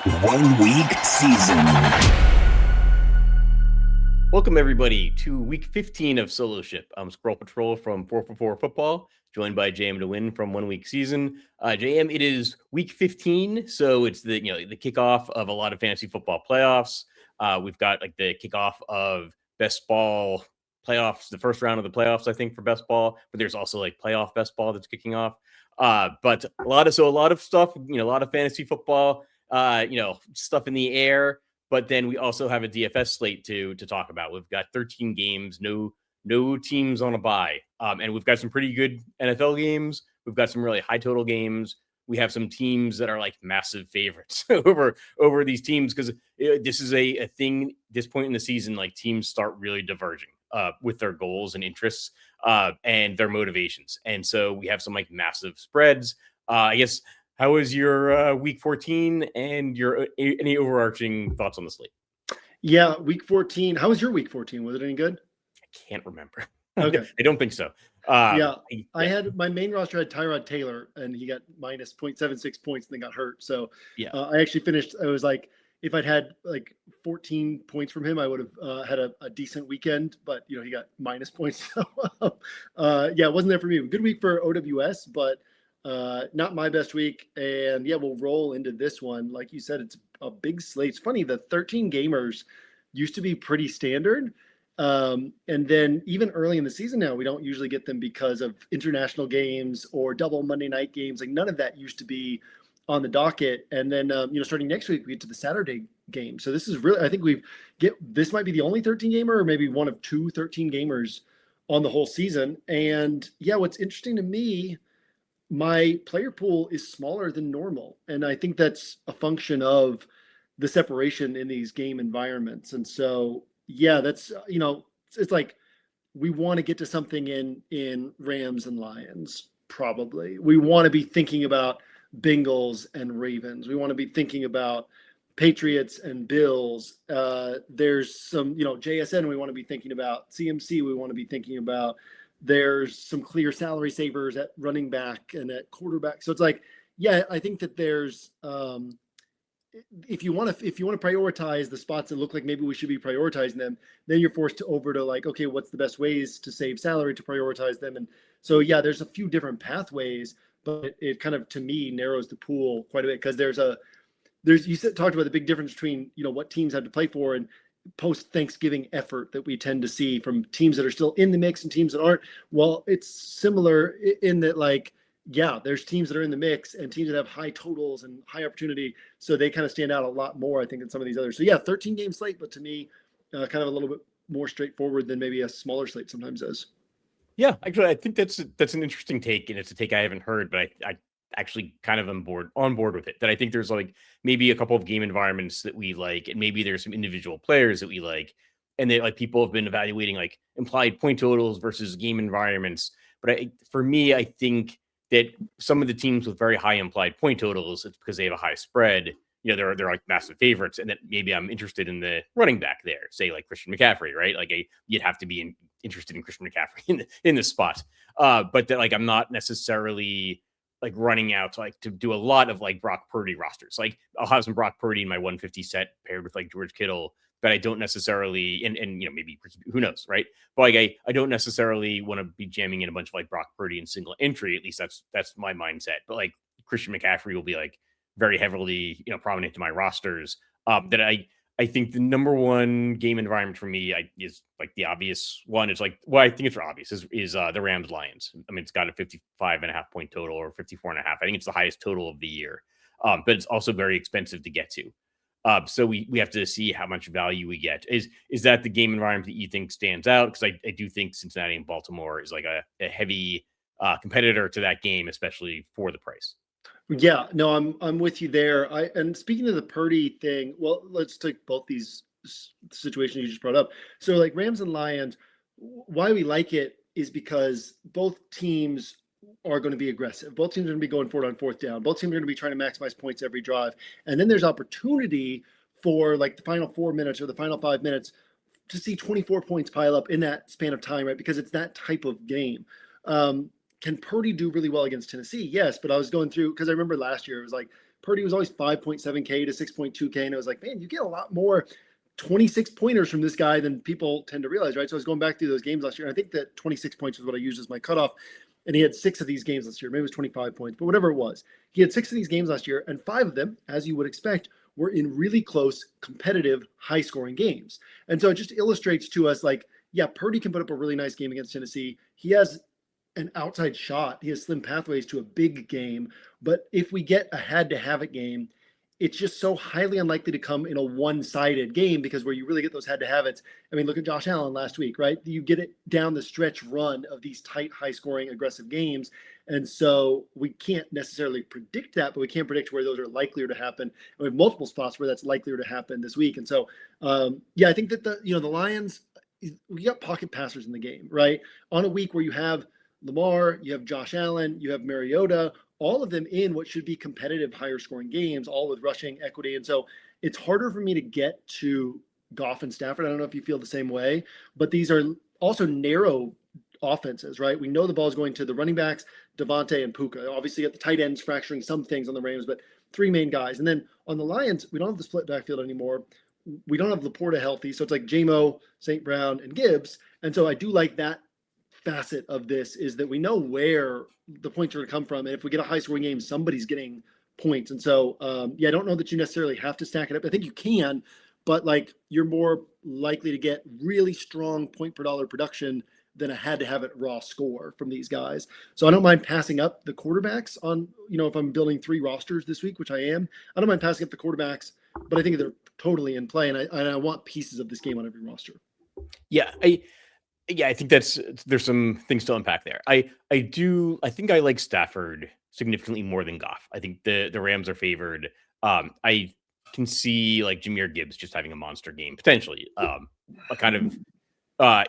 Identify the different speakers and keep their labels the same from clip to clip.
Speaker 1: 1 week season.
Speaker 2: Welcome, everybody, to week 15 of Solo Ship. I'm Squirrel Patrol from 444 Football, joined by JM to win from 1 week season. JM, it is week 15, so it's the kickoff of a lot of fantasy football playoffs. We've got like the kickoff of best ball playoffs, the first round of the playoffs, I think, for best ball, but there's also like playoff best ball that's kicking off. But a lot of stuff, a lot of fantasy football, stuff in the air. But then we also have a DFS slate to talk about. We've got 13 games, no teams on a bye, and we've got some pretty good NFL games. We've got some really high total games. We have some teams that are like massive favorites over these teams because this is a thing. This point in the season, like teams start really diverging with their goals and interests and their motivations, and so we have some like massive spreads. I guess. How was your week 14 and your any overarching thoughts on the slate?
Speaker 3: Yeah, week 14. How was your week 14? Was it any good?
Speaker 2: I can't remember.
Speaker 3: Okay.
Speaker 2: I don't think so.
Speaker 3: I had my main roster had Tyrod Taylor, and he got minus 0.76 points and then got hurt. So I actually finished. I was like, if I'd had like 14 points from him, I would have had a decent weekend. But he got minus points. So it wasn't there for me. Good week for OWS, but not my best week. And we'll roll into this one. Like you said, it's a big slate. It's funny, the 13 gamers used to be pretty standard. And then even early in the season now, we don't usually get them because of international games or double Monday night games. Like none of that used to be on the docket. And then, starting next week, we get to the Saturday game. So this is really, I think this might be the only 13 gamer or maybe one of 2 13 gamers on the whole season. And what's interesting to me, my player pool is smaller than normal. And I think that's a function of the separation in these game environments. And so, that's, it's like we want to get to something in Rams and Lions, probably. We want to be thinking about Bengals and Ravens. We want to be thinking about Patriots and Bills. There's some, JSN we want to be thinking about. CMC we want to be thinking about. There's some clear salary savers at running back and at quarterback. So it's like, I think that there's if you want to prioritize the spots that look like maybe we should be prioritizing them, then you're forced to over to like, okay, what's the best ways to save salary to prioritize them? And so there's a few different pathways, but it kind of to me narrows the pool quite a bit because talked about the big difference between what teams have to play for and post-Thanksgiving effort that we tend to see from teams that are still in the mix and teams that aren't. Well, it's similar in that, like, there's teams that are in the mix and teams that have high totals and high opportunity. So they kind of stand out a lot more, I think, than some of these others. So 13 game slate, but to me, kind of a little bit more straightforward than maybe a smaller slate sometimes is.
Speaker 2: Yeah, actually, I think that's an interesting take, and it's a take I haven't heard, but I actually kind of on board with it. That I think there's like maybe a couple of game environments that we like, and maybe there's some individual players that we like, and that like people have been evaluating like implied point totals versus game environments. But for me, I think that some of the teams with very high implied point totals, it's because they have a high spread. They're like massive favorites, and that maybe I'm interested in the running back there, say like Christian McCaffrey, right? Like you'd have to be interested in Christian McCaffrey in this spot, but that like I'm not necessarily like running out to do a lot of like Brock Purdy rosters. Like I'll have some Brock Purdy in my 150 set paired with like George Kittle, but I don't necessarily, and maybe who knows, right? But like I don't necessarily want to be jamming in a bunch of like Brock Purdy in single entry. At least that's my mindset. But like Christian McCaffrey will be like very heavily, prominent to my rosters. That I think the number one game environment for me is like the obvious one. It's like, well, I think it's obvious is the Rams Lions. I mean, it's got a 55.5 point total or 54.5. I think it's the highest total of the year. But it's also very expensive to get to. So we have to see how much value we get. Is that the game environment that you think stands out? Because I do think Cincinnati and Baltimore is like a heavy competitor to that game, especially for the price.
Speaker 3: Yeah, no, I'm with you there. And speaking of the Purdy thing, well, let's take both these situations you just brought up. So like Rams and Lions, why we like it is because both teams are going to be aggressive. Both teams are going to be going for it on fourth down. Both teams are going to be trying to maximize points every drive. And then there's opportunity for like the final 4 minutes or the final 5 minutes to see 24 points pile up in that span of time, right? Because it's that type of game. Can Purdy do really well against Tennessee? Yes, but I was going through, because I remember last year it was like Purdy was always 5.7K to 6.2K. And I was like, man, you get a lot more 26 pointers from this guy than people tend to realize, right? So I was going back through those games last year. And I think that 26 points was what I used as my cutoff. And he had 6 of these games last year. Maybe it was 25 points, but whatever it was. He had 6 of these games last year, and 5 of them, as you would expect, were in really close, competitive, high-scoring games. And so it just illustrates to us, like, yeah, Purdy can put up a really nice game against Tennessee. He has an outside shot. He has slim pathways to a big game. But if we get a had-to-have-it game, it's just so highly unlikely to come in a one-sided game, because where you really get those had-to-have-its, I mean, look at Josh Allen last week, right? You get it down the stretch run of these tight, high-scoring, aggressive games. And so we can't necessarily predict that, but we can predict where those are likelier to happen. And we have multiple spots where that's likelier to happen this week. And so, I think that the Lions, we got pocket passers in the game, right? On a week where you have Lamar, you have Josh Allen, you have Mariota, all of them in what should be competitive, higher scoring games, all with rushing equity. And so it's harder for me to get to Goff and Stafford. I don't know if you feel the same way, but these are also narrow offenses, right? We know the ball is going to the running backs, Devontae and Puka. Obviously at the tight ends, fracturing some things on the Rams, but 3 main guys. And then on the Lions, we don't have the split backfield anymore. We don't have Laporta healthy. So it's like Jamo, St. Brown, and Gibbs. And so I do like that facet of this, is that we know where the points are going to come from. And if we get a high scoring game, somebody's getting points. And so, I don't know that you necessarily have to stack it up. I think you can, but like, you're more likely to get really strong point per dollar production than a had-to-have-it raw score from these guys. So I don't mind passing up the quarterbacks on, if I'm building 3 rosters this week, which I am, I don't mind passing up the quarterbacks, but I think they're totally in play. And I want pieces of this game on every roster.
Speaker 2: Yeah. I think there's some things to unpack there. I think I like Stafford significantly more than Goff. I think the Rams are favored. I can see like Jahmyr Gibbs just having a monster game potentially. A kind of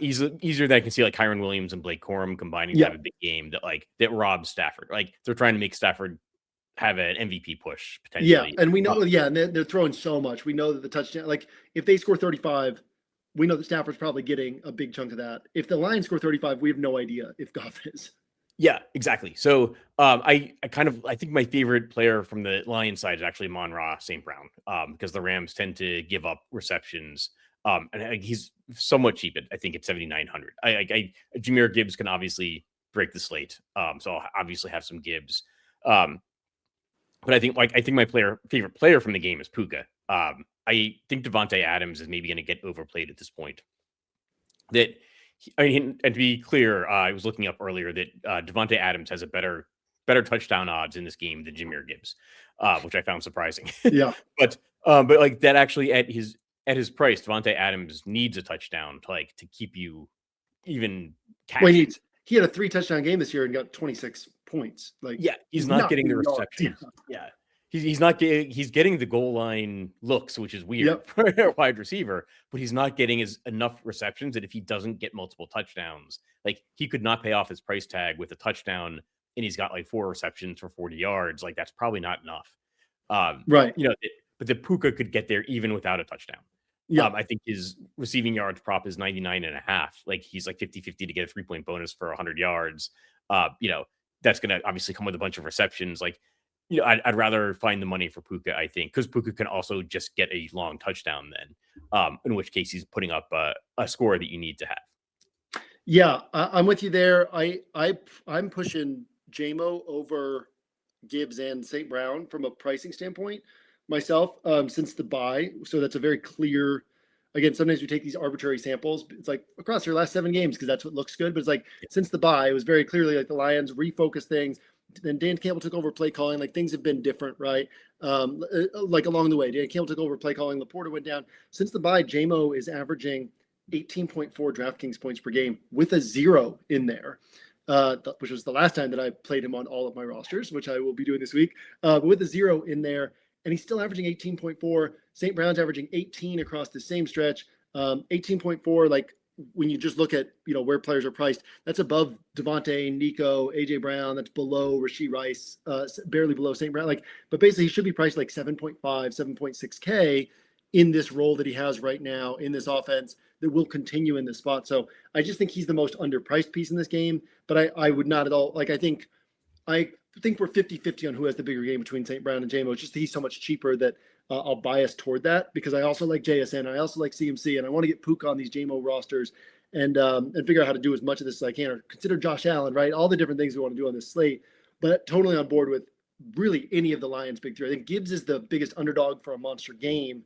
Speaker 2: easier than I can see like Kyron Williams and Blake Corum combining to have a big game that robs Stafford. Like they're trying to make Stafford have an MVP push potentially.
Speaker 3: Yeah, and we know, and they're throwing so much. We know that the touchdown, like if they score 35. We know that Stafford's probably getting a big chunk of that. If the Lions score 35, we have no idea if Goff is.
Speaker 2: Yeah, exactly. So I think my favorite player from the Lions side is actually Amon-Ra St. Brown, because the Rams tend to give up receptions. And he's somewhat cheap. I think it's 7,900. Jahmyr Gibbs can obviously break the slate. So I'll obviously have some Gibbs. But I think my favorite player from the game is Puka. I think Devontae Adams is maybe going to get overplayed at this point. And to be clear, I was looking up earlier that Devontae Adams has a better touchdown odds in this game than Jahmyr Gibbs, which I found surprising.
Speaker 3: Yeah,
Speaker 2: but like that actually at his price, Devontae Adams needs a touchdown to keep you even.
Speaker 3: Well, he had a 3 touchdown game this year and got 26 points. Like,
Speaker 2: yeah, he's not getting the reception. Yeah. He's getting the goal line looks, which is weird for a wide receiver, but he's not getting enough receptions that if he doesn't get multiple touchdowns, like he could not pay off his price tag with a touchdown and he's got like 4 receptions for 40 yards. Like that's probably not enough.
Speaker 3: Right.
Speaker 2: But the Puka could get there even without a touchdown. Yeah. I think his receiving yards prop is 99.5. Like he's like 50-50 to get a 3-point bonus for 100 yards. That's going to obviously come with a bunch of receptions. Like, I'd rather find the money for Puka, I think, because Puka can also just get a long touchdown then, in which case he's putting up a score that you need to have.
Speaker 3: Yeah, I'm with you there. I'm pushing Jamo over Gibbs and St. Brown from a pricing standpoint myself, since the bye. So that's a very clear, again, sometimes we take these arbitrary samples. It's like across your last 7 games because that's what looks good. But it's like since the bye, it was very clearly like the Lions refocused things. Then Dan Campbell took over play calling. Like things have been different, right? Like along the way, Dan Campbell took over play calling. Laporta went down. Since the bye, Jamo is averaging 18.4 DraftKings points per game with a 0 in there, which was the last time that I played him on all of my rosters, which I will be doing this week. But with a 0 in there, and he's still averaging 18.4. St. Brown's averaging 18 across the same stretch. 18.4, like when you just look at, where players are priced, that's above Devontae, Nico, AJ Brown. That's below Rashee Rice, barely below St. Brown. But basically he should be priced like 7.5, 7.6K in this role that he has right now in this offense that will continue in this spot. So I just think he's the most underpriced piece in this game, but I would not at all. I think I think we're 50-50 on who has the bigger game between St. Brown and JMO. It's just he's so much cheaper that I'll bias toward that because I also like JSN. I also like CMC, and I want to get Puka on these JMO rosters and figure out how to do as much of this as I can, or consider Josh Allen, right? All the different things we want to do on this slate, but totally on board with really any of the Lions' big three. I think Gibbs is the biggest underdog for a monster game,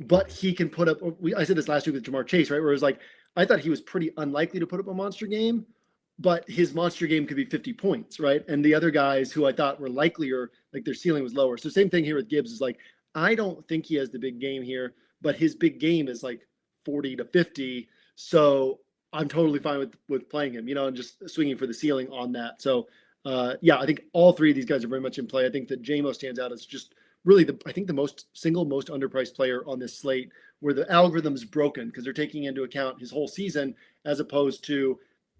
Speaker 3: but he can put up. I said this last week with Jamar Chase, right? Where it was like, I thought he was pretty unlikely to put up a monster game, but his monster game could be 50 points, right? And the other guys who I thought were likelier, like their ceiling was lower. So same thing here with Gibbs is like, I don't think he has the big game here, but his big game is like 40 to 50. So I'm totally fine with playing him, and just swinging for the ceiling on that. So I think all three of these guys are very much in play. I think that JMO stands out as just really the most underpriced player on this slate, where the algorithm's broken because they're taking into account his whole season as opposed to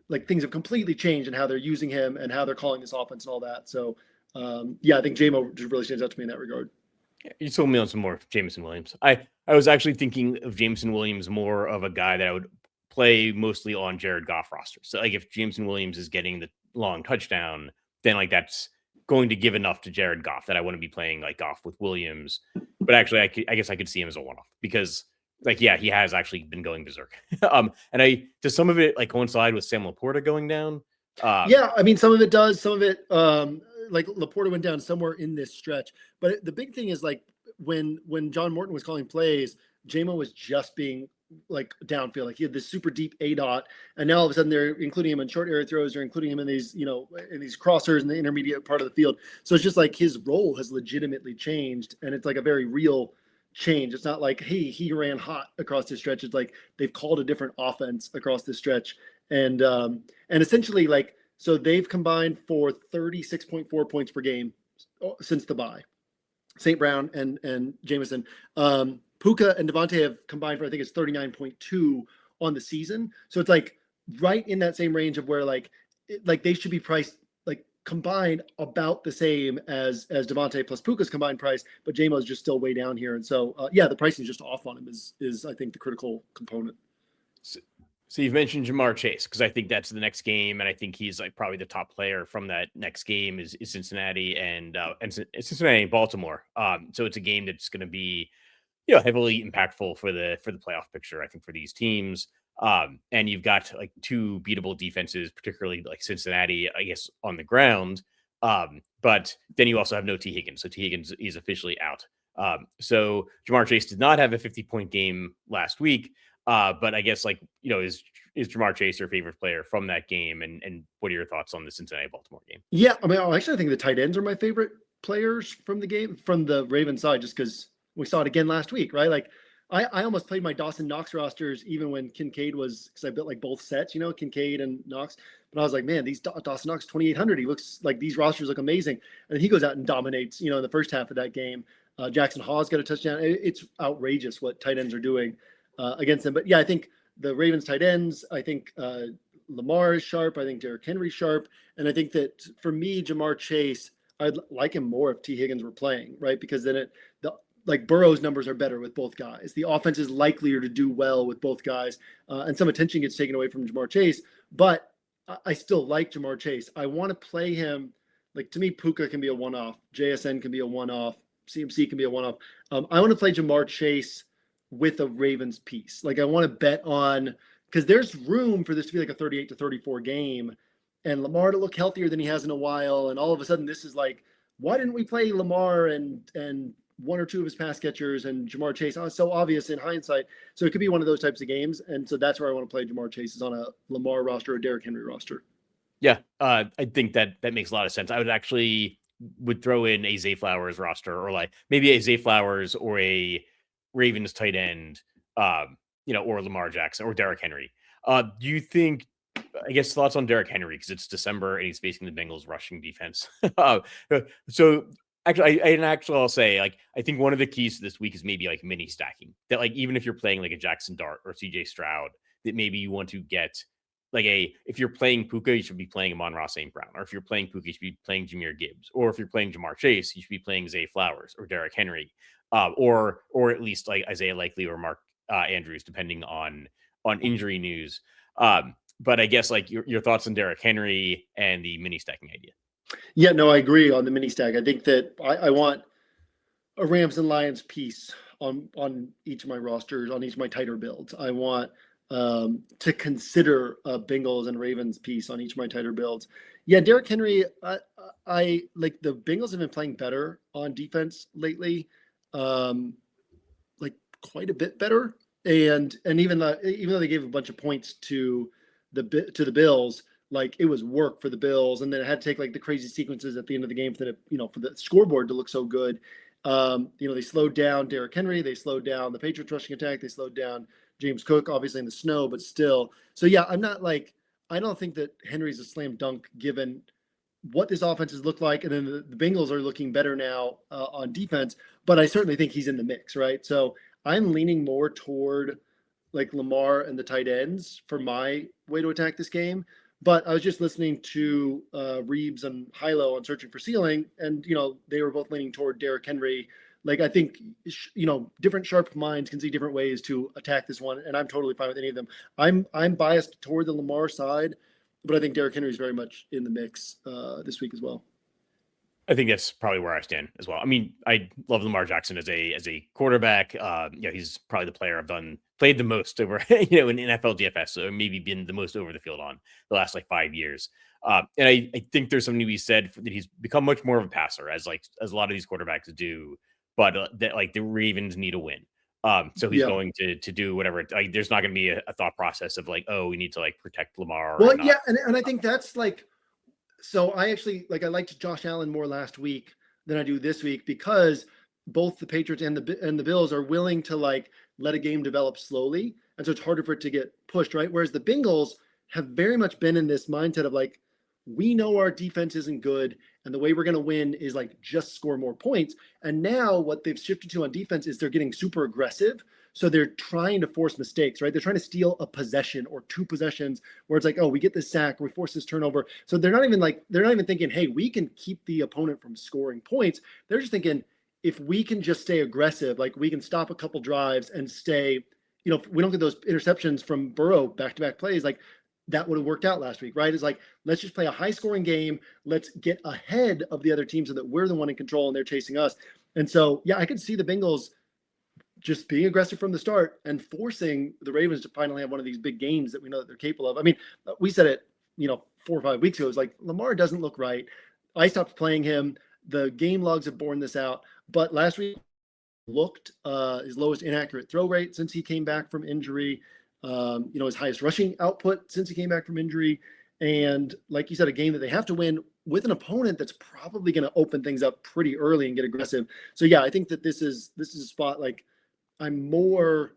Speaker 3: like things have completely changed in how they're using him and how they're calling this offense and all that. So I think JMO just really stands out to me in that regard.
Speaker 2: Yeah, you told me on some more Jameson Williams. I was actually thinking of Jameson Williams more of a guy that I would play mostly on Jared Goff rosters. So like if Jameson Williams is getting the long touchdown, then like that's going to give enough to Jared Goff that I wouldn't be playing like Goff with Williams. But actually, I guess I could see him as a one-off because he has actually been going berserk. And does some of it like coincide with Sam Laporta going down?
Speaker 3: I mean, some of it does. Some of it, like Laporta went down somewhere in this stretch. But the big thing is like when John Morton was calling plays, JMO was just being like downfield. Like he had this super deep ADOT, and now all of a sudden they're including him in short area throws. They're including him in these, in these crossers in the intermediate part of the field. So it's just like his role has legitimately changed, and it's like a very real change. It's not like, hey, he ran hot across this stretch. It's like they've called a different offense across this stretch, and essentially like so they've combined for 36.4 points per game since the bye. St. Brown and Jameson. Puka and Devontae have combined for, I think it's 39.2 on the season. So it's like right in that same range of where like they should be priced like combined about the same as Devontae plus Puka's combined price, but JMO is just still way down here. And so, the pricing is just off on him is I think the critical component.
Speaker 2: So you've mentioned Jamar Chase because I think that's the next game, and I think he's like probably the top player from that next game is Cincinnati and Cincinnati and Baltimore. So it's a game that's going to be heavily impactful for the playoff picture, I think, for these teams. And you've got like two beatable defenses, particularly like Cincinnati, I guess, on the ground. But then you also have no Tee Higgins. So Tee Higgins is officially out. So Jamar Chase did not have a 50-point game last week. But I guess is Jamar Chase your favorite player from that game? And what are your thoughts on the Cincinnati Baltimore game?
Speaker 3: Yeah, I mean, actually, I think the tight ends are my favorite players from the game, from the Ravens side, just because we saw it again last week, right? Like I almost played my Dawson Knox rosters even when Kincaid was, because I built like both sets, Kincaid and Knox. But I was like, man, these Dawson Knox 2,800. He looks like these rosters look amazing, and he goes out and dominates, in the first half of that game. Jackson Hawes got a touchdown. It's outrageous what tight ends are doing against them. But yeah, I think the Ravens tight ends, I think Lamar is sharp. I think Derrick Henry's sharp. And I think that for me, Jamar Chase, I'd like him more if Tee Higgins were playing, right? Because then Burrow's numbers are better with both guys. The offense is likelier to do well with both guys. And some attention gets taken away from Jamar Chase. But I still like Jamar Chase. I want to play him. Like, to me, Puka can be a one-off. JSN can be a one-off. CMC can be a one-off. I want to play Jamar Chase with a Ravens piece. Like I want to bet on, because there's room for this to be like a 38 to 34 game and Lamar to look healthier than he has in a while. And all of a sudden this is like, why didn't we play Lamar and one or two of his pass catchers and Jamar Chase? Oh, it's so obvious in hindsight. So it could be one of those types of games. And so that's where I want to play Jamar Chase, is on a Lamar roster or Derrick Henry roster.
Speaker 2: Yeah. I think that makes a lot of sense. I would throw in a Zay Flowers roster, or like maybe a Zay Flowers or a Ravens tight end, or Lamar Jackson or Derrick Henry. Do you think, I guess, thoughts on Derrick Henry, because it's December and he's facing the Bengals rushing defense? So I'll say, like, I think one of the keys to this week is maybe like mini stacking, that like, even if you're playing like a Jaxson Dart or CJ Stroud, that maybe you want to get like if you're playing Puka, you should be playing Amon-Ra St. Brown, or if you're playing Puka, you should be playing Jahmyr Gibbs, or if you're playing Jamar Chase, you should be playing Zay Flowers or Derrick Henry. Or at least like Isaiah Likely or Mark Andrews, depending on injury news. But I guess like your thoughts on Derrick Henry and the mini stacking idea.
Speaker 3: Yeah, no, I agree on the mini stack. I think that I want a Rams and Lions piece on each of my rosters, on each of my tighter builds. I want to consider a Bengals and Ravens piece on each of my tighter builds. Yeah, Derrick Henry, I like the Bengals have been playing better on defense lately, like quite a bit better. And even though they gave a bunch of points to the Bills, like it was work for the Bills, and then it had to take like the crazy sequences at the end of the game for the scoreboard to look so good. They slowed down Derrick Henry, they slowed down the Patriots rushing attack, they slowed down James Cook, obviously in the snow, but still. So yeah, I don't think that Henry's a slam dunk given what this offense has looked like, and then the Bengals are looking better now on defense. But I certainly think he's in the mix, right? So I'm leaning more toward like Lamar and the tight ends for my way to attack this game. But I was just listening to Reeves and Hilo on Searching for Ceiling, and they were both leaning toward Derrick Henry. Like I think different sharp minds can see different ways to attack this one, and I'm totally fine with any of them. I'm biased toward the Lamar side, but I think Derrick Henry is very much in the mix this week as well.
Speaker 2: I think that's probably where I stand as well. I mean, I love Lamar Jackson as a quarterback. He's probably the player I've played the most over, in NFL DFS, so maybe been the most over the field on the last like 5 years. And I think there's something to be said that he's become much more of a passer, as a lot of these quarterbacks do. But that like the Ravens need a win. So he's going to do whatever. Like, there's not going to be a thought process of like, oh, we need to like protect Lamar.
Speaker 3: Well, yeah, and I think that's like. So I actually I liked Josh Allen more last week than I do this week because both the Patriots and the Bills are willing to like let a game develop slowly, and so it's harder for it to get pushed, right? Whereas the Bengals have very much been in this mindset of like, we know our defense isn't good, and the way we're going to win is like just score more points. And now what they've shifted to on defense is they're getting super aggressive. So they're trying to force mistakes, right? They're trying to steal a possession or two possessions where it's like, oh, we get this sack, we force this turnover. So they're not even thinking, hey, we can keep the opponent from scoring points. They're just thinking, if we can just stay aggressive, like we can stop a couple drives and stay, if we don't get those interceptions from Burrow back-to-back plays, like that would have worked out last week, right? It's like, let's just play a high-scoring game. Let's get ahead of the other team so that we're the one in control and they're chasing us. And so, yeah, I could see the Bengals just being aggressive from the start and forcing the Ravens to finally have one of these big games that we know that they're capable of. I mean, we said it, 4 or 5 weeks ago. It was like, Lamar doesn't look right. I stopped playing him. The game logs have borne this out. But last week looked his lowest inaccurate throw rate since he came back from injury. His highest rushing output since he came back from injury. And like you said, a game that they have to win with an opponent that's probably going to open things up pretty early and get aggressive. So yeah, I think that this is a spot like I'm more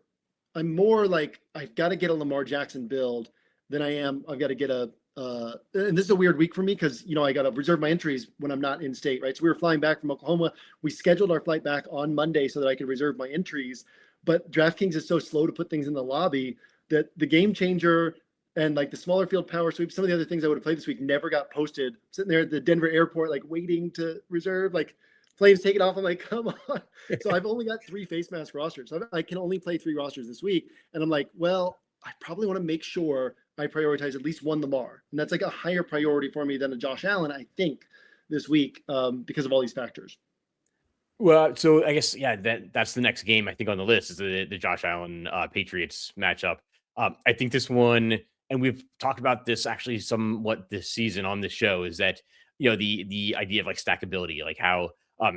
Speaker 3: like I've got to get a Lamar Jackson build than I've got to get and this is a weird week for me because I got to reserve my entries when I'm not in state, right? So we were flying back from Oklahoma. We scheduled our flight back on Monday so that I could reserve my entries. But DraftKings is so slow to put things in the lobby that the game changer and like the smaller field power sweep, some of the other things I would have played this week never got posted. Sitting there at the Denver airport, like waiting to reserve, like planes take it off. I'm like, come on. So I've only got 3 face mask rosters. So I can only play 3 rosters this week. And I'm like, well, I probably want to make sure I prioritize at least one Lamar. And that's like a higher priority for me than a Josh Allen, I think, this week because of all these factors.
Speaker 2: Well, so I guess, yeah, that's the next game I think on the list is the Josh Allen Patriots matchup. I think this one, and we've talked about this actually somewhat this season on the show, is that, the idea of like stackability, like how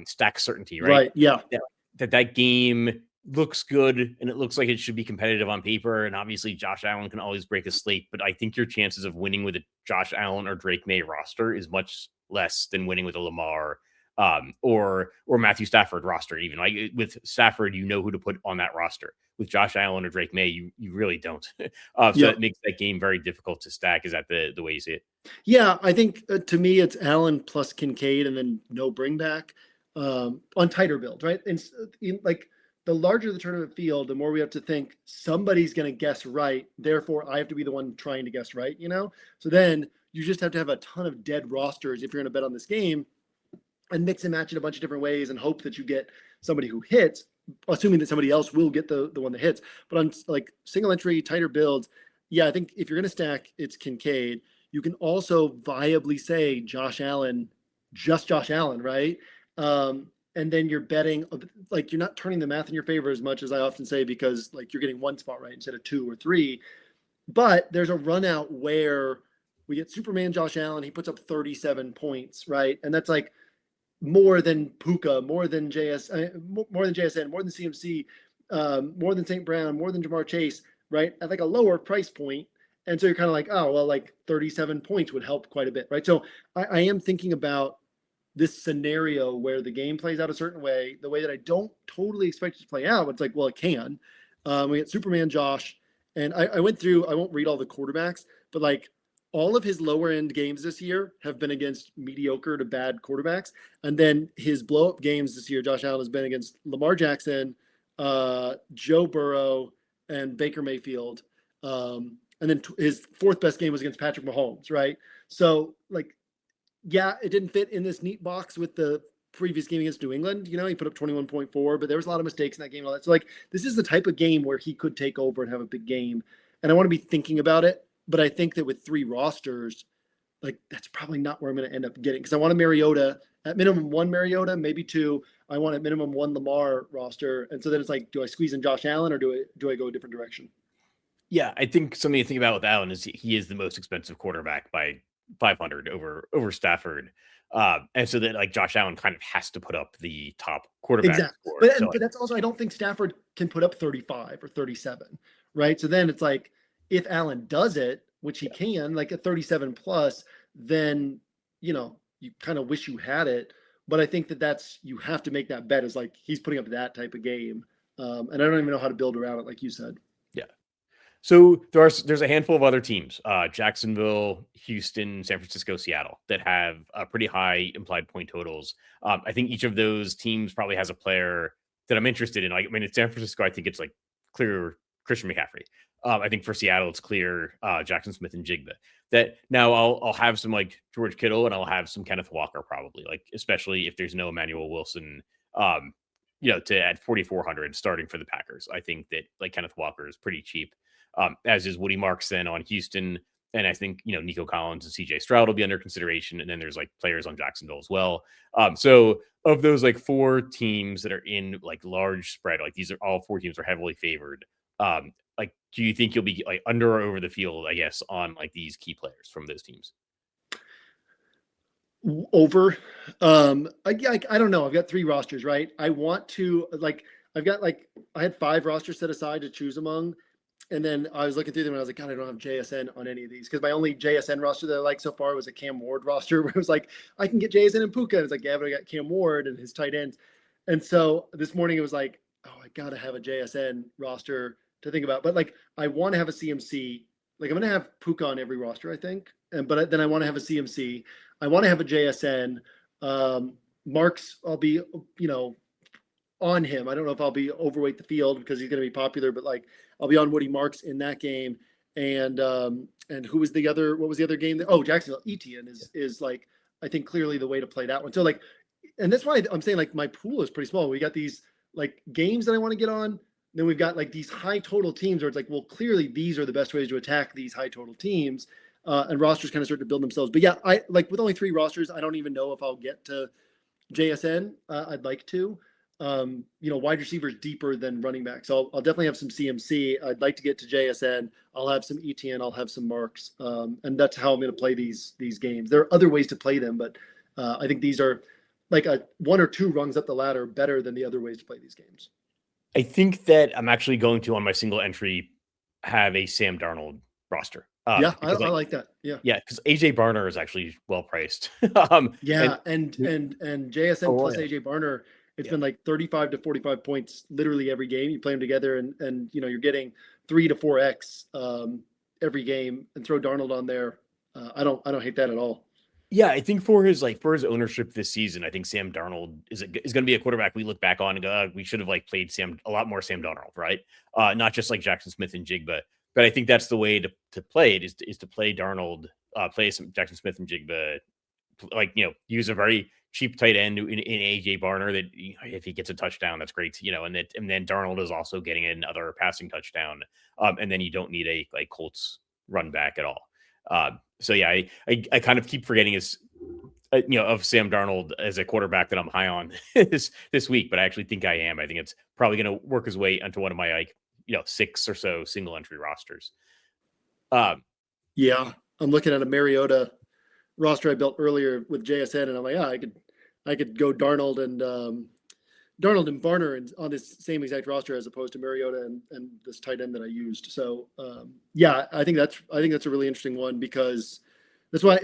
Speaker 2: stack certainty, right?
Speaker 3: Right. Yeah.
Speaker 2: That game looks good and it looks like it should be competitive on paper. And obviously Josh Allen can always break a slate, but I think your chances of winning with a Josh Allen or Drake May roster is much less than winning with a Lamar or Matthew Stafford roster. Even like with Stafford, who to put on that roster. With Josh Allen or Drake May, you really don't. That makes that game very difficult to stack. Is that the way you see it? Yeah,
Speaker 3: I think to me it's Allen plus Kincaid and then no bring back on tighter build, right? And like the larger the tournament field, the more we have to think somebody's going to guess right. Therefore, I have to be the one trying to guess right. So then you just have to have a ton of dead rosters if you're going to bet on this game, and mix and match it a bunch of different ways and hope that you get somebody who hits, assuming that somebody else will get the one that hits. But on like single entry, tighter builds, yeah, I think if you're going to stack, it's Kincaid. You can also viably say Josh Allen just Josh Allen, right? And then you're betting, like, you're not turning the math in your favor as much as I often say, because like you're getting one spot right instead of 2 or 3. But there's a run out where we get Superman Josh Allen. He puts up 37 points, right? And that's like more than Puka, more than more than JSN, more than CMC, more than St. Brown, more than Jamar Chase, right? At like a lower price point. And so you're kind of like, oh, well, like 37 points would help quite a bit, right? So I am thinking about this scenario where the game plays out a certain way, the way that I don't totally expect it to play out. But it's like, well, it can. We get Superman Josh. And I went through, I won't read all the quarterbacks, but like all of his lower end games this year have been against mediocre to bad quarterbacks. And then his blow up games this year, Josh Allen, has been against Lamar Jackson, Joe Burrow, and Baker Mayfield. And then his fourth best game was against Patrick Mahomes, right? So like, yeah, it didn't fit in this neat box with the previous game against New England. You know, he put up 21.4, but there was a lot of mistakes in that game and all that. So like, this is the type of game where he could take over and have a big game. And I want to be thinking about it. But I think that with 3 rosters, like that's probably not where I'm going to end up getting, because I want a Mariota, at minimum 1 Mariota, maybe 2. I want at minimum 1 Lamar roster. And so then it's like, do I squeeze in Josh Allen, or do I go a different direction?
Speaker 2: Yeah, I think something to think about with Allen is he is the most expensive quarterback by 500 over Stafford. And so that like Josh Allen kind of has to put up the top quarterback
Speaker 3: exactly.
Speaker 2: score.
Speaker 3: But that's also, I don't think Stafford can put up 35 or 37, right? So then it's like, if Allen does it, which he can, like a 37 plus, then, you know, you kind of wish you had it. But I think that's, you have to make that bet, is like, he's putting up that type of game. And I don't even know how to build around it, like you said.
Speaker 2: Yeah. So there's a handful of other teams, Jacksonville, Houston, San Francisco, Seattle, that have pretty high implied point totals. I think each of those teams probably has a player that I'm interested in. Like, I mean, in San Francisco, I think it's like clear Christian McCaffrey. I think for Seattle, it's clear Jackson Smith and Jigba. That now I'll have some like George Kittle, and I'll have some Kenneth Walker probably, like especially if there's no Emmanuel Wilson. To at 4,400 starting for the Packers. I think that like Kenneth Walker is pretty cheap, as is Woody Marks then on Houston. And I think, Nico Collins and CJ Stroud will be under consideration. And then there's like players on Jacksonville as well. So of those like 4 teams that are in like large spread, like these are all 4 teams are heavily favored. Like, do you think you'll be like under or over the field, I guess, on like these key players from those teams?
Speaker 3: Over. I don't know. I've got 3 rosters, right? I want to I had 5 rosters set aside to choose among. And then I was looking through them and I was like, God, I don't have JSN on any of these, because my only JSN roster that I like so far was a Cam Ward roster, where it was like, I can get JSN and Puka. And it's like, yeah, but I got Cam Ward and his tight ends. And so this morning it was like, oh, I got to have a JSN roster to think about. But like, I want to have a CMC. Like, I'm going to have Puka on every roster, I think. But then I want to have a CMC. I want to have a JSN. Marks, I'll be, on him. I don't know if I'll be overweight the field because he's going to be popular, but like I'll be on Woody Marks in that game. And who was what was the other game? Jacksonville Etienne is like, I think clearly the way to play that one. So like, and that's why I'm saying like my pool is pretty small. We got these like games that I want to get on. Then we've got like these high total teams where it's like, well, clearly these are the best ways to attack these high total teams. And rosters kind of start to build themselves. But yeah, I like with only 3 rosters, I don't even know if I'll get to JSN. I'd like to. Wide receivers deeper than running backs. So I'll definitely have some CMC. I'd like to get to JSN. I'll have some ETN. I'll have some Marks. And that's how I'm going to play these games. There are other ways to play them, but I think these are like a 1 or 2 rungs up the ladder better than the other ways to play these games.
Speaker 2: I think that I'm actually going to, on my single entry, have a Sam Darnold roster.
Speaker 3: I like that. Yeah,
Speaker 2: because AJ Barner is actually well priced.
Speaker 3: And JSN plus AJ Barner, it's been like 35 to 45 points literally every game. You play them together, and you're getting 3 to 4x every game. And throw Darnold on there. I don't hate that at all.
Speaker 2: Yeah, I think for his ownership this season, I think Sam Darnold is going to be a quarterback we look back on and go, we should have like played a lot more Sam Darnold, right? Not just like Jackson Smith and Jigba. But I think that's the way to play it is to play Darnold, play some Jackson Smith and Jigba, use a very cheap tight end in AJ Barner that if he gets a touchdown, that's great. And then Darnold is also getting another passing touchdown. And then you don't need a Colts run back at all. So yeah, I kind of keep forgetting of Sam Darnold as a quarterback that I'm high on this week, but I actually think I am. I think it's probably going to work his way onto one of my 6 or so single entry rosters.
Speaker 3: Yeah, I'm looking at a Mariota roster I built earlier with JSN, and I'm like, I could go Darnold and Barner on this same exact roster as opposed to Mariota and this tight end that I used. So I think that's a really interesting one, because that's why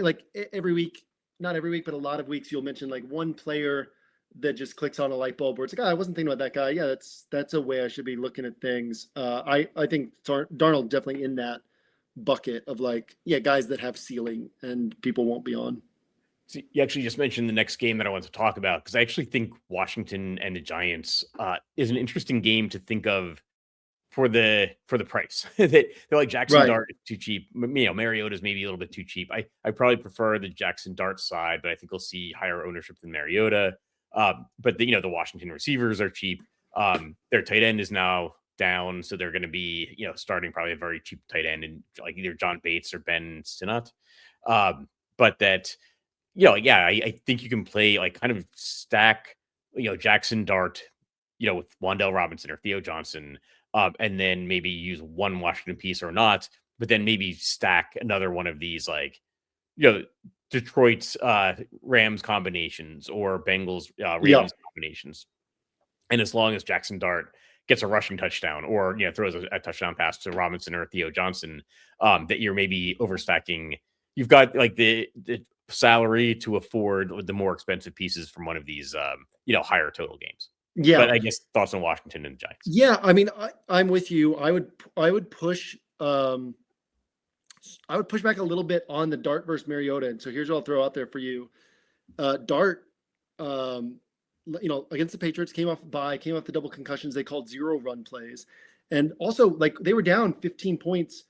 Speaker 3: every week, not every week, but a lot of weeks you'll mention like one player that just clicks on a light bulb where it's like, I wasn't thinking about that guy. Yeah, that's a way I should be looking at things. I think Darnold definitely in that bucket of guys that have ceiling and people won't be on.
Speaker 2: So you actually just mentioned the next game that I want to talk about, because I actually think Washington and the Giants is an interesting game to think of for the price. They're like Jaxson Dart is too cheap. Mariota is maybe a little bit too cheap. I probably prefer the Jaxson Dart side, but I think we'll see higher ownership than Mariota. But the Washington receivers are cheap. Their tight end is now down, so they're going to be starting probably a very cheap tight end in like either John Bates or Ben Sinnott. But that I think you can play kind of stack Jaxson Dart with Wan'Dale Robinson or Theo Johnson, and then maybe use one Washington piece or not, but then maybe stack another one of these Detroit's Rams combinations or Bengals Ravens combinations. And as long as Jaxson Dart gets a rushing touchdown or throws a touchdown pass to Robinson or Theo Johnson, that you're maybe overstacking. You've got the salary to afford the more expensive pieces from one of these higher total games. Yeah, but I guess thoughts on Washington and the Giants.
Speaker 3: Yeah, I mean, I'm with you. I would push back a little bit on the Dart versus Mariota. And so here's what I'll throw out there for you. Dart, against the Patriots, came off the double concussions. They called 0 run plays. And also, they were down 15 points.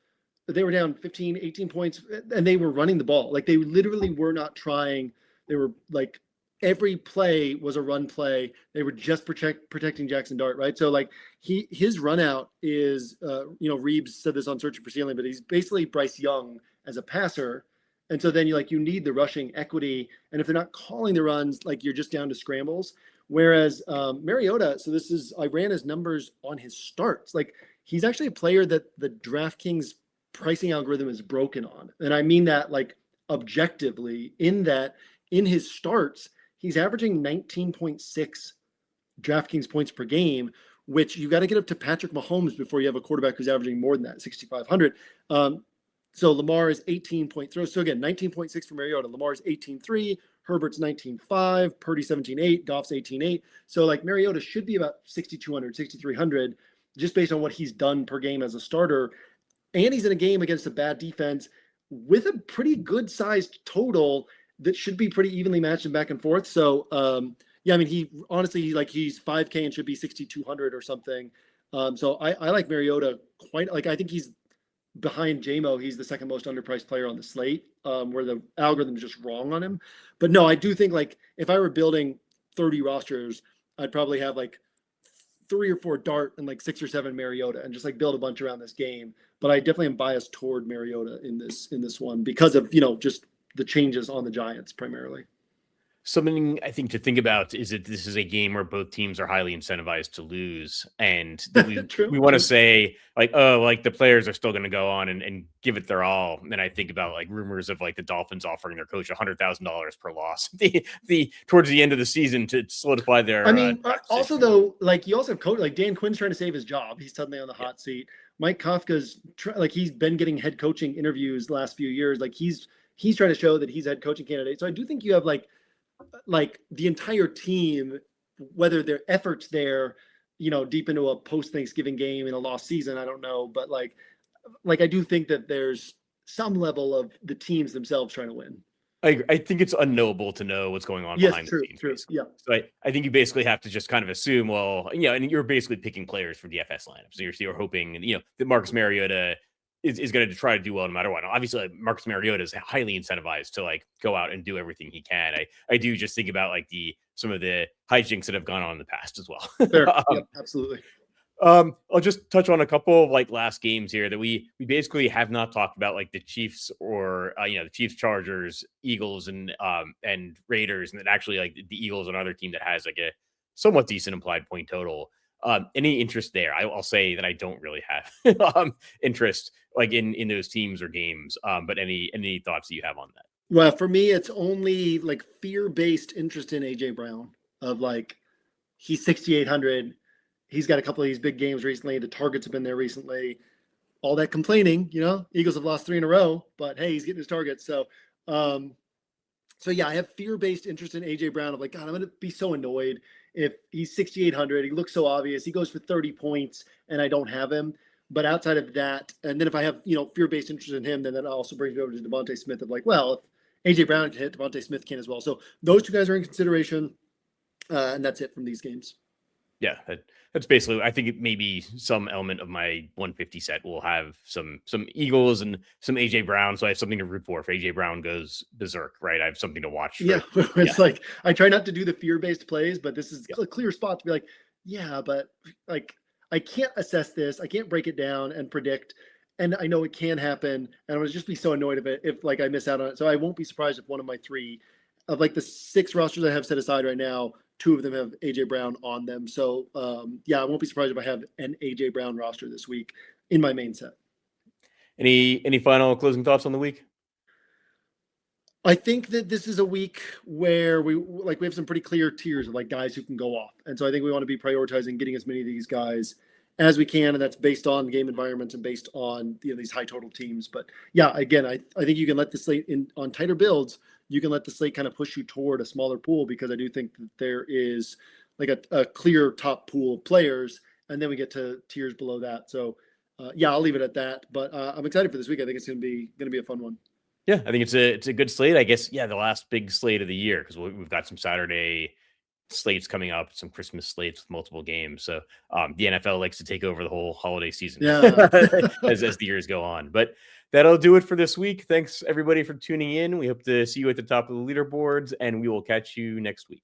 Speaker 3: They were down 15, 18 points, and they were running the ball. They literally were not trying. They were every play was a run play. They were just protecting Jaxson Dart, right? So his run out is, Reeves said this on Searching for Ceiling, but he's basically Bryce Young as a passer. And so then you need the rushing equity. And if they're not calling the runs, you're just down to scrambles. Whereas Mariota, I ran his numbers on his starts. He's actually a player that the DraftKings pricing algorithm is broken on. And I mean that objectively, in that in his starts, he's averaging 19.6 DraftKings points per game, which you got to get up to Patrick Mahomes before you have a quarterback who's averaging more than that, 6,500. So Lamar is 18.3. So again, 19.6 for Mariota. Lamar is 18.3. Herbert's 19.5. Purdy 17.8. Goff's 18.8. So Mariota should be about 6,200, 6,300, just based on what he's done per game as a starter. And he's in a game against a bad defense with a pretty good sized total that should be pretty evenly matched and back and forth. So, he honestly, he's 5K and should be 6,200 or something. So I like Mariota quite, I think he's behind JMO. He's the second most underpriced player on the slate, where the algorithm is just wrong on him. But no, I do think if I were building 30 rosters, I'd probably have 3 or 4 Dart and 6 or 7 Mariota and just build a bunch around this game. But I definitely am biased toward Mariota in this one because of, just the changes on the Giants primarily.
Speaker 2: Something I think to think about is that this is a game where both teams are highly incentivized to lose. And that we want to say the players are still going to go on and give it their all. And I think about rumors of the Dolphins offering their coach $100,000 per loss towards the end of the season to solidify their.
Speaker 3: I mean, also though, you also have coach Dan Quinn's trying to save his job. He's suddenly on the hot seat. Mike Kafka's he's been getting head coaching interviews the last few years. He's trying to show that he's a head coaching candidate. So I do think you have the entire team, whether their efforts there, deep into a post-Thanksgiving game in a lost season, I don't know. But I do think that there's some level of the teams themselves trying to win.
Speaker 2: I think it's unknowable to know what's going on behind the scenes.
Speaker 3: True. Yeah.
Speaker 2: So I think you basically have to just kind of assume, and you're basically picking players for DFS lineups. So you're hoping, that Marcus Mariota is going to try to do well no matter what. Now, obviously, Marcus Mariota is highly incentivized to go out and do everything he can. I do just think about some of the hijinks that have gone on in the past as well.
Speaker 3: Fair. Yep, absolutely.
Speaker 2: I'll just touch on a couple of like last games here that we basically have not talked about, like the Chiefs or the Chiefs, Chargers, Eagles, and Raiders, and then actually like the Eagles, another team that has like a somewhat decent implied point total. Any interest there? I'll say that I don't really have interest like in those teams or games. But any thoughts that you have on that?
Speaker 3: Well, for me, it's only like fear-based interest in AJ Brown of like he's 6,800. He's got a couple of these big games recently. The targets have been there recently. All that complaining, Eagles have lost 3 in a row, but hey, he's getting his targets. So yeah, I have fear-based interest in AJ Brown of like, God, I'm going to be so annoyed if he's 6,800. He looks so obvious. He goes for 30 points and I don't have him. But outside of that, and then if I have, fear-based interest in him, then that also brings me over to Devontae Smith of like, well, if AJ Brown can hit, Devontae Smith can as well. So those two guys are in consideration. And that's it from these games.
Speaker 2: Yeah, that's basically. I think maybe some element of my 150 set will have some Eagles and some AJ Brown, so I have something to root for. If AJ Brown goes berserk, right, I have something to watch.
Speaker 3: It's like I try not to do the fear-based plays, but this is a clear spot to be like, yeah, but like I can't assess this, I can't break it down and predict, and I know it can happen, and I would just be so annoyed of it if like I miss out on it. So I won't be surprised if one of my 3 of like the 6 rosters I have set aside right now, 2 of them have AJ Brown on them. So I won't be surprised if I have an AJ Brown roster this week in my main set.
Speaker 2: Any final closing thoughts on the week?
Speaker 3: I think that this is a week where we have some pretty clear tiers of like guys who can go off. And so I think we want to be prioritizing getting as many of these guys as we can. And that's based on game environments and based on these high total teams. But yeah, again, I think you can let the slate on tighter builds. You can let the slate kind of push you toward a smaller pool, because I do think that there is like a clear top pool of players, and then we get to tiers below that. So I'll leave it at that. But I'm excited for this week. I think it's going to be a fun one.
Speaker 2: Yeah, I think it's a good slate. I guess the last big slate of the year, because we've got some Saturday slates coming up, some Christmas slates with multiple games. So the NFL likes to take over the whole holiday season as the years go on. But that'll do it for this week. Thanks everybody for tuning in. We hope to see you at the top of the leaderboards, and we will catch you next week.